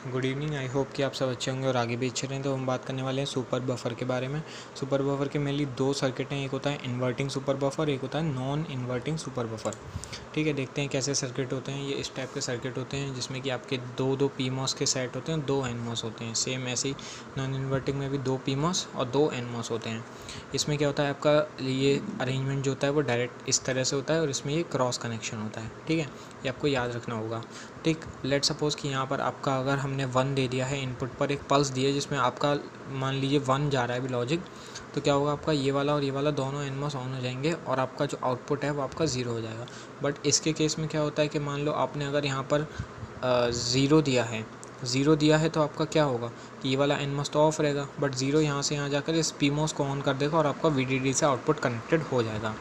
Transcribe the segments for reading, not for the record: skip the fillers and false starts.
Good evening. I hope कि आप सब अच्छे होंगे और आगे भी अच्छे रहें। तो हम बात करने वाले हैं सुपर बफर के बारे में। सुपर बफर के मेनली दो सर्किट हैं, एक होता है इन्वर्टिंग सुपर बफर, एक होता है नॉन इन्वर्टिंग सुपर बफर। ठीक है, देखते हैं कैसे सर्किट होते हैं। ये इस टाइप के सर्किट होते हैं जिसमें कि आपके दो दो PMOS के सेट होते हैं, दो NMOS होते हैं। सेम ऐसे ही नॉन इन्वर्टिंग में भी दो PMOS और दो NMOS होते हैं। इसमें क्या होता है, आपका ये अरेंजमेंट जो होता है वो डायरेक्ट इस तरह से होता है और इसमें ये क्रॉस कनेक्शन होता है। ठीक है, ये आपको याद रखना होगा। ठीक, लेट सपोज़ कि यहाँ पर आपका अगर हमने 1 दे दिया है, इनपुट पर एक पल्स दी है जिसमें आपका मान लीजिए 1 जा रहा है अभी लॉजिक, तो क्या होगा, आपका ये वाला और ये वाला दोनों NMOS ऑन हो जाएंगे और आपका जो आउटपुट है वो आपका 0 हो जाएगा। बट इसके केस में क्या होता है कि मान लो आपने अगर यहाँ पर 0 दिया है तो आपका क्या होगा, ये वाला NMOS तो ऑफ रहेगा, बट 0 यहाँ से यहाँ जाकर इस PMOS को ऑन कर देगा और आपका VDD से आउटपुट कनेक्टेड हो जाएगा।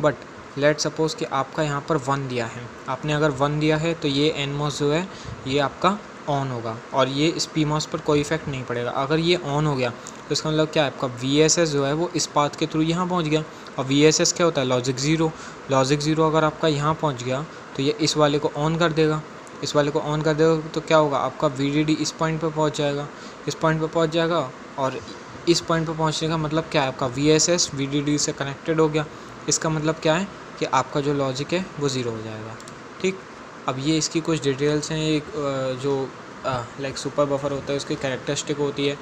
बट लेट सपोज़ कि आपका यहाँ पर 1 दिया है, आपने अगर 1 दिया है तो ये NMOS जो है ये आपका ऑन होगा और ये इस PMOS पर कोई इफेक्ट नहीं पड़ेगा। अगर ये ऑन हो गया तो इसका मतलब क्या है, आपका VSS जो है वो इस पाथ के थ्रू यहाँ पहुँच गया। और VSS क्या होता है, लॉजिक ज़ीरो अगर आपका यहाँ पहुँच गया तो ये इस वाले को ऑन कर देगा, तो क्या होगा, आपका VDD इस पॉइंट पर पहुँच जाएगा, और इस पॉइंट पर पहुँचने का मतलब क्या है, आपका VSS VDD से कनेक्टेड हो गया। इसका मतलब क्या है कि आपका जो लॉजिक है वो 0 हो जाएगा। ठीक, अब ये इसकी कुछ डिटेल्स हैं। एक जो लाइक सुपर बफर होता है उसकी कैरेक्टरिस्टिक होती है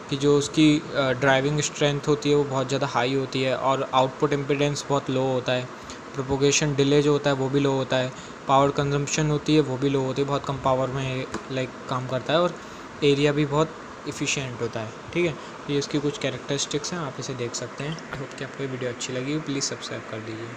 कि जो उसकी ड्राइविंग स्ट्रेंथ होती है वो बहुत ज़्यादा हाई होती है और आउटपुट इम्पीडेंस बहुत लो होता है। प्रोपोगेशन डिले जो होता है वो भी लो होता है। पावर कंजम्पशन होती है वो भी लो होती है, बहुत कम पावर में लाइक काम करता है और एरिया भी बहुत इफ़िशियंट होता है। ठीक है, ये इसकी कुछ कैरेक्टरिस्टिक्स हैं, आप इसे देख सकते हैं। आई होप कि आपको ये वीडियो अच्छी लगी, प्लीज़ सब्सक्राइब कर दीजिए।